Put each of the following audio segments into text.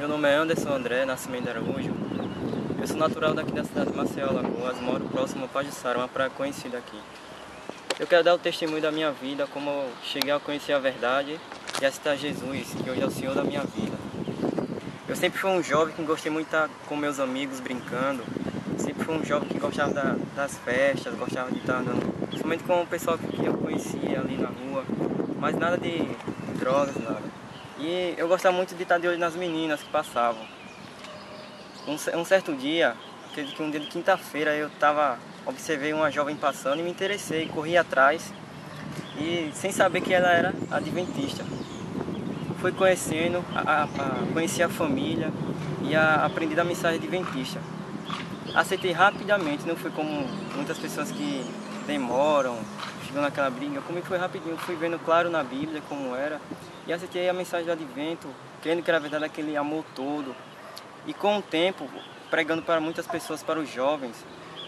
Meu nome é Anderson André Nascimento Araújo. Eu sou natural daqui da cidade de Maceió, Alagoas, moro próximo a Pajuçara, uma praia conhecida aqui. Eu quero dar o testemunho da minha vida, como eu cheguei a conhecer a verdade e aceitar Jesus, que hoje é o Senhor da minha vida. Eu sempre fui um jovem que gostei muito de estar com meus amigos brincando. Sempre fui um jovem que gostava das festas, gostava de estar andando, principalmente com o pessoal que eu conhecia ali na rua, mas nada de drogas, nada. E eu gostava muito de estar de olho nas meninas que passavam. Um certo dia, acredito que um dia de quinta-feira, observei uma jovem passando e me interessei, corri atrás e sem saber que ela era adventista. Fui conhecendo, conheci a família e aprendi da mensagem adventista. Aceitei rapidamente, não foi como muitas pessoas que demoram, chegando naquela briga. Comigo foi rapidinho, fui vendo claro na Bíblia como era e aceitei a mensagem do advento, crendo que era verdade aquele amor todo. E com o tempo, pregando para muitas pessoas, para os jovens,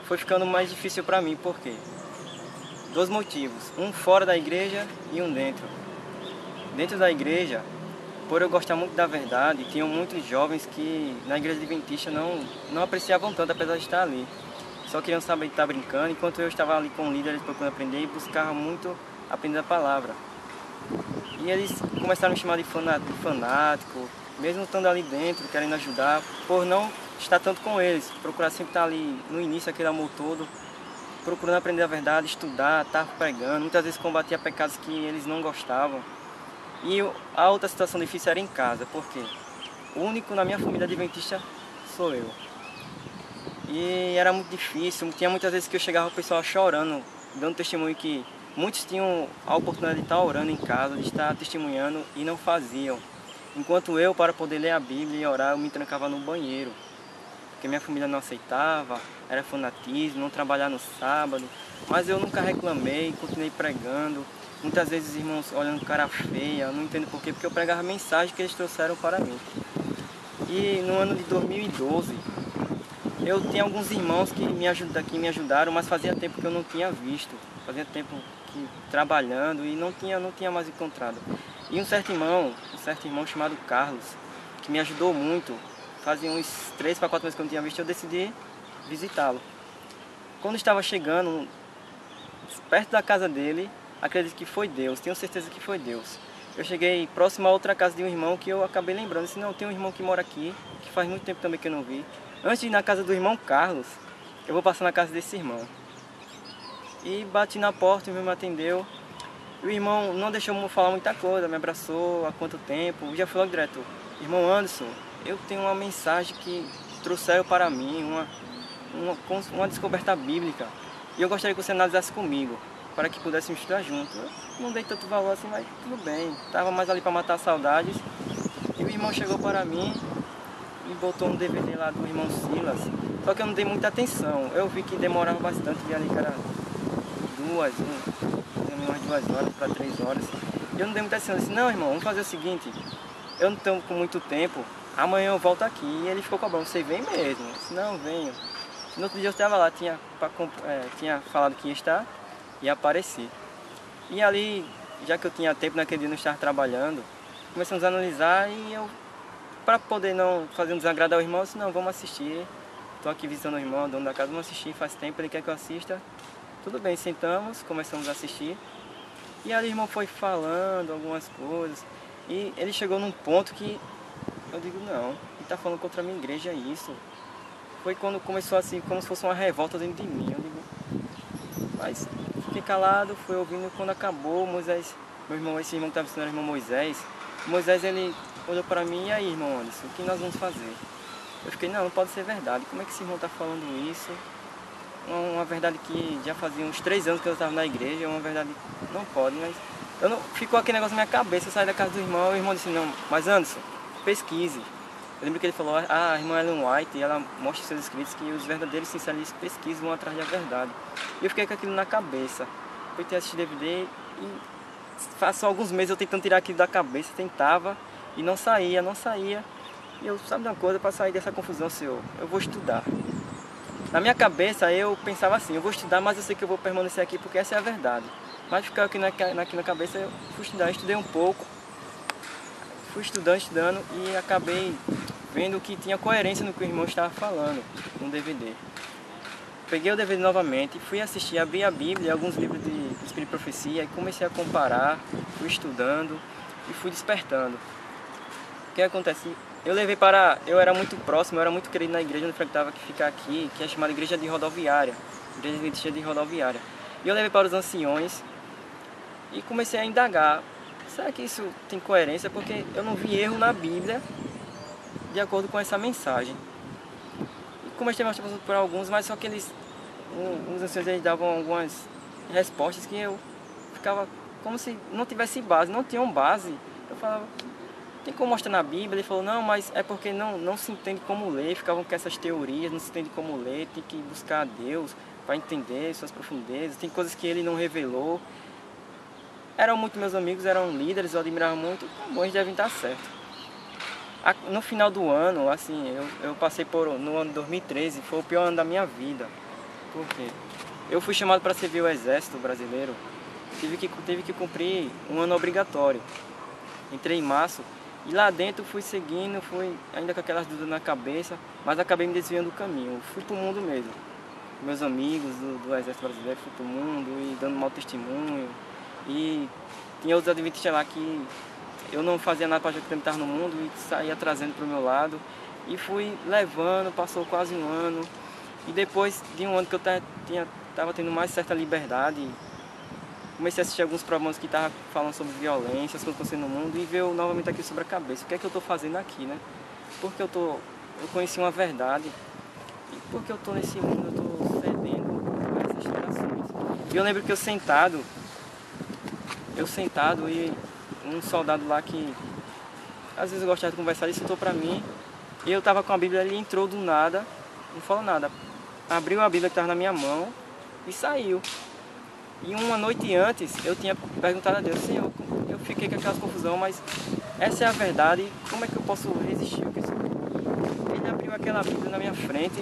foi ficando mais difícil para mim, por quê? Dois motivos, um fora da igreja e um dentro. Dentro da igreja, por eu gostar muito da verdade, tinham muitos jovens que na igreja adventista não apreciavam tanto, apesar de estar ali. Só queriam saber de estar brincando, enquanto eu estava ali com líderes procurando aprender e buscava muito aprender a palavra. E eles começaram a me chamar de fanático, mesmo estando ali dentro, querendo ajudar, por não estar tanto com eles, procurar sempre estar ali no início, aquele amor todo, procurando aprender a verdade, estudar, estar pregando, muitas vezes combatia pecados que eles não gostavam. E a outra situação difícil era em casa, porque o único na minha família adventista sou eu. E era muito difícil, tinha muitas vezes que eu chegava o pessoal chorando, dando testemunho que muitos tinham a oportunidade de estar orando em casa, de estar testemunhando e não faziam. Enquanto eu, para poder ler a Bíblia e orar, eu me trancava no banheiro, porque minha família não aceitava, era fanatismo, não trabalhar no sábado, mas eu nunca reclamei, continuei pregando. Muitas vezes os irmãos olhando cara feia, não entendo porquê, porque eu pregava a mensagem que eles trouxeram para mim. E no ano de 2012, eu tinha alguns irmãos que me ajudaram, mas fazia tempo que eu não tinha visto, fazia tempo que trabalhando e não tinha mais encontrado. E um certo irmão chamado Carlos, que me ajudou muito, fazia uns 3 para 4 meses que eu não tinha visto, eu decidi visitá-lo. Quando estava chegando perto da casa dele, acredito que foi Deus, tenho certeza que foi Deus. Eu cheguei próximo a outra casa de um irmão que eu acabei lembrando, disse, não, tem um irmão que mora aqui, que faz muito tempo também que eu não vi. Antes de ir na casa do irmão Carlos, eu vou passar na casa desse irmão. E bati na porta, o irmão me atendeu. O irmão não deixou eu falar muita coisa, me abraçou há quanto tempo. Eu já fui logo direto, irmão Anderson, eu tenho uma mensagem que trouxeram para mim, uma descoberta bíblica. E eu gostaria que você analisasse comigo, para que pudéssemos estudar juntos. Eu não dei tanto valor assim, mas tudo bem. Estava mais ali para matar saudades. E o irmão chegou para mim e botou um DVD lá do irmão Silas. Só que eu não dei muita atenção. Eu vi que demorava bastante, vi ali que era umas 2 horas para 3 horas. E eu não dei muita atenção. Eu disse, não, irmão, vamos fazer o seguinte. Eu não estou com muito tempo, amanhã eu volto aqui. E ele ficou cobrando, você vem mesmo? Eu disse, não, venho. No outro dia eu estava lá, tinha falado que ia estar e apareci. E ali, já que eu tinha tempo naquele dia não estar trabalhando, começamos a analisar e eu, para poder não fazer um desagrado ao irmão, eu disse, não, vamos assistir. Estou aqui visitando o irmão, dono da casa, vamos assistir, faz tempo, ele quer que eu assista. Tudo bem, sentamos, começamos a assistir. E ali o irmão foi falando algumas coisas. E ele chegou num ponto que eu digo, não, ele está falando contra a minha igreja, é isso. Foi quando começou assim, como se fosse uma revolta dentro de mim. Eu digo, mas fiquei calado, fui ouvindo. Quando acabou, Moisés, esse irmão que estava ensinando, o irmão Moisés, ele olhou para mim, e aí, irmão Anderson, o que nós vamos fazer? Eu fiquei, não pode ser verdade, como é que esse irmão está falando isso? Uma verdade que já fazia uns 3 anos que eu estava na igreja, uma verdade que não pode, mas ficou aquele negócio na minha cabeça. Eu saí da casa do irmão, e o irmão disse, não, mas Anderson, pesquise. Eu lembro que ele falou, a irmã Ellen White, ela mostra em seus escritos que os verdadeiros sinceros pesquisam, vão atrás da verdade. E eu fiquei com aquilo na cabeça. Fui ter assistido DVD e faz alguns meses eu tentando tirar aquilo da cabeça, tentava e não saía. E eu, sabe de uma coisa, para sair dessa confusão, senhor, eu vou estudar. Na minha cabeça eu pensava assim, eu vou estudar, mas eu sei que eu vou permanecer aqui porque essa é a verdade. Mas ficava aqui na cabeça, eu fui estudar, estudei um pouco, fui estudando e acabei vendo que tinha coerência no que o irmão estava falando no DVD. Peguei o DVD novamente, fui assistir, abri a Bíblia, alguns livros de Espírito e Profecia, e comecei a comparar, fui estudando e fui despertando. O que acontece? Eu era muito próximo, eu era muito querido na igreja onde eu frequentava, que fica aqui, que é chamada Igreja de Rodoviária, Igreja Adventista de Rodoviária. E eu levei para os anciões e comecei a indagar, será que isso tem coerência? Porque eu não vi erro na Bíblia de acordo com essa mensagem. E comecei a mostrar para alguns, mas só que os anciões eles davam algumas respostas que eu ficava como se não tivesse base, não tinham base. Eu falava, tem como mostrar na Bíblia? Ele falou, não, mas é porque não se entende como ler, ficavam com essas teorias, não se entende como ler, tem que buscar a Deus para entender suas profundezas, tem coisas que ele não revelou. Eram muito meus amigos, eram líderes, eu admirava muito, bom, eles devem estar certo. No final do ano, assim, eu passei no ano 2013, foi o pior ano da minha vida. Por quê? Eu fui chamado para servir o Exército Brasileiro, tive que cumprir um ano obrigatório. Entrei em março e lá dentro fui seguindo, fui ainda com aquelas dúvidas na cabeça, mas acabei me desviando do caminho. Fui pro mundo mesmo. Meus amigos do Exército Brasileiro, fui pro mundo e dando mau testemunho. E tinha outros adventistas lá que eu não fazia nada para acreditar no mundo e saía trazendo para o meu lado. E fui levando, passou quase um ano. E depois de um ano que eu estava tendo mais certa liberdade, comecei a assistir alguns programas que estavam falando sobre violência, as coisas que estão sendo no mundo, e veio novamente aqui sobre a cabeça. O que é que eu estou fazendo aqui, né? Porque eu conheci uma verdade. E porque eu estou nesse mundo, eu estou cedendo a essas gerações. E eu lembro que eu sentado e um soldado lá que às vezes eu gostava de conversar, ele sentou pra mim e eu tava com a Bíblia, ele entrou do nada, não falou nada, abriu a Bíblia que estava na minha mão e saiu. E uma noite antes eu tinha perguntado a Deus, Senhor, eu fiquei com aquela confusão, mas essa é a verdade, como é que eu posso resistir? Ele abriu aquela Bíblia na minha frente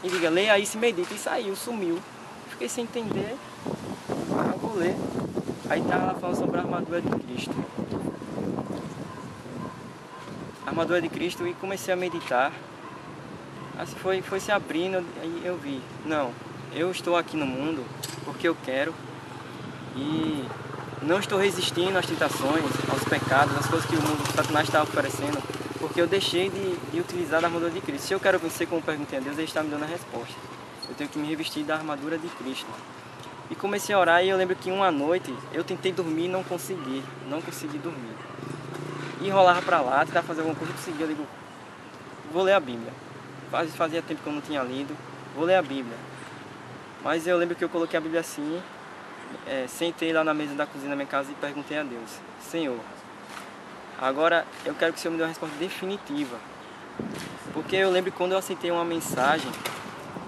e diga, leia aí, se medita, e saiu, sumiu. Fiquei sem entender, eu vou ler. Aí estava lá falando sobre a armadura de Cristo. A armadura de Cristo, e comecei a meditar. Assim foi se abrindo, aí eu vi, não, eu estou aqui no mundo porque eu quero e não estou resistindo às tentações, aos pecados, às coisas que o mundo, o Satanás está oferecendo, porque eu deixei de utilizar a armadura de Cristo. Se eu quero vencer, como perguntei a Deus, Ele está me dando a resposta. Eu tenho que me revestir da armadura de Cristo. E comecei a orar, e eu lembro que uma noite eu tentei dormir e não consegui dormir. E rolava para lá, tentava fazer alguma coisa, eu consegui, eu digo, vou ler a Bíblia. Fazia tempo que eu não tinha lido, vou ler a Bíblia. Mas eu lembro que eu coloquei a Bíblia assim, sentei lá na mesa da cozinha da minha casa e perguntei a Deus, Senhor, agora eu quero que o Senhor me dê uma resposta definitiva. Porque eu lembro que quando eu aceitei uma mensagem,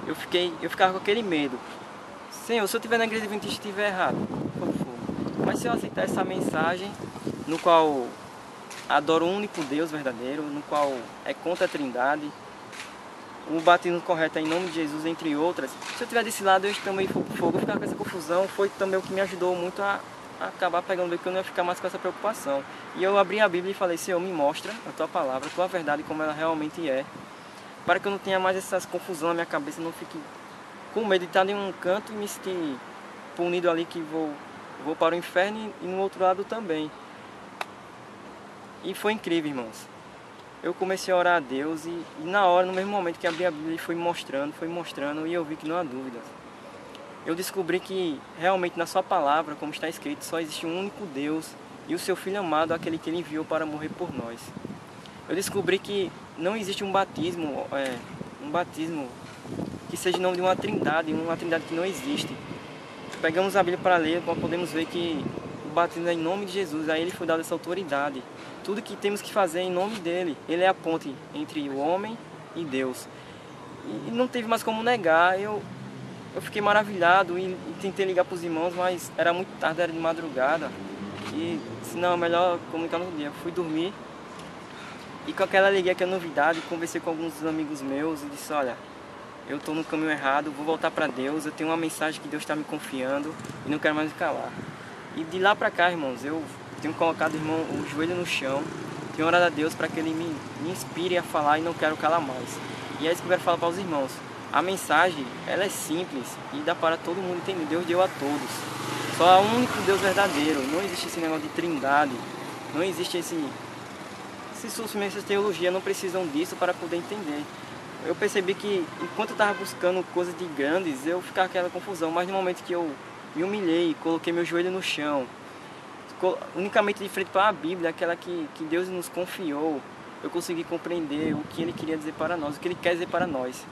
eu ficava com aquele medo. Senhor, se eu estiver na igreja adventista e estiver errado, por favor. Mas se eu aceitar essa mensagem, no qual adoro o único Deus verdadeiro, no qual é contra a Trindade, o batismo correto é em nome de Jesus, entre outras, se eu estiver desse lado, eu também fogo, eu ficava com essa confusão, foi também o que me ajudou muito a acabar pegando bem, que eu não ia ficar mais com essa preocupação. E eu abri a Bíblia e falei, Senhor, me mostra a Tua palavra, a Tua verdade, como ela realmente é, para que eu não tenha mais essas confusões na minha cabeça, não fique com medo de estar em um canto e me sentir punido ali, que vou para o inferno, e no outro lado também. E foi incrível, irmãos. Eu comecei a orar a Deus e na hora, no mesmo momento que abri a Bíblia, Ele foi mostrando, e eu vi que não há dúvidas. Eu descobri que realmente na Sua palavra, como está escrito, só existe um único Deus e o Seu Filho amado, aquele que Ele enviou para morrer por nós. Eu descobri que não existe um batismo que seja em nome de uma trindade que não existe. Pegamos a Bíblia para ler, podemos ver que o batismo é em nome de Jesus, a Ele foi dada essa autoridade. Tudo que temos que fazer é em nome dEle. Ele é a ponte entre o homem e Deus. E não teve mais como negar. Eu fiquei maravilhado e tentei ligar para os irmãos, mas era muito tarde, era de madrugada. E disse, não, é melhor comunicar no outro dia. Fui dormir e com aquela alegria, que é novidade, conversei com alguns amigos meus e disse, olha, eu estou no caminho errado, vou voltar para Deus, eu tenho uma mensagem que Deus está me confiando e não quero mais me calar. E de lá para cá, irmãos, eu tenho colocado, irmão, o joelho no chão Tenho orado a Deus para que Ele me inspire a falar e não quero calar mais. E é isso que eu quero falar para os irmãos. A mensagem, ela é simples e dá para todo mundo entender. Deus deu a todos. Só há um único Deus verdadeiro. Não existe esse negócio de trindade. Não existe esses sofrimentos de teologia não precisam disso para poder entender. Eu percebi que enquanto eu estava buscando coisas de grandes, eu ficava aquela confusão. Mas no momento que eu me humilhei, coloquei meu joelho no chão, unicamente de frente para a Bíblia, aquela que Deus nos confiou, eu consegui compreender o que Ele queria dizer para nós, o que Ele quer dizer para nós.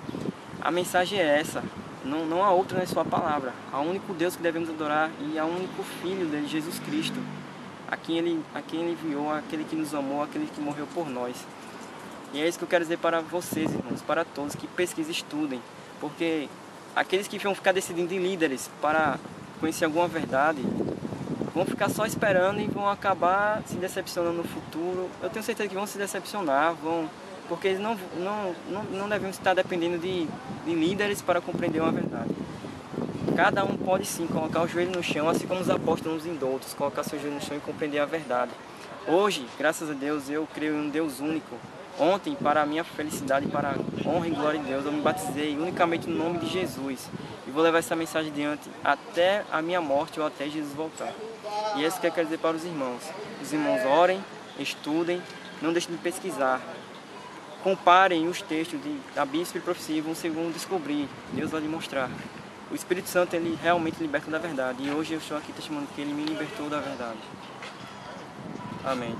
A mensagem é essa, não há outra na sua palavra. Há um único Deus que devemos adorar e há um único Filho dele, Jesus Cristo, a quem Ele enviou, aquele que nos amou, aquele que morreu por nós. E é isso que eu quero dizer para vocês, irmãos, para todos, que pesquisem e estudem, porque aqueles que vão ficar decidindo de líderes para conhecer alguma verdade, vão ficar só esperando e vão acabar se decepcionando no futuro. Eu tenho certeza que vão se decepcionar, porque eles não devem estar dependendo de líderes para compreender uma verdade. Cada um pode sim colocar o joelho no chão, assim como os apóstolos indoutos, colocar seu joelho no chão e compreender a verdade. Hoje, graças a Deus, eu creio em um Deus único. Ontem, para a minha felicidade, para a honra e glória de Deus, eu me batizei unicamente no nome de Jesus. E vou levar essa mensagem adiante até a minha morte ou até Jesus voltar. E é isso que eu quero dizer para os irmãos. Os irmãos orem, estudem, não deixem de pesquisar. Comparem os textos da Bíblia e profecia e vão descobrir. Deus vai lhe mostrar. O Espírito Santo, ele realmente liberta da verdade. E hoje eu estou aqui testemunhando que ele me libertou da verdade. Amém.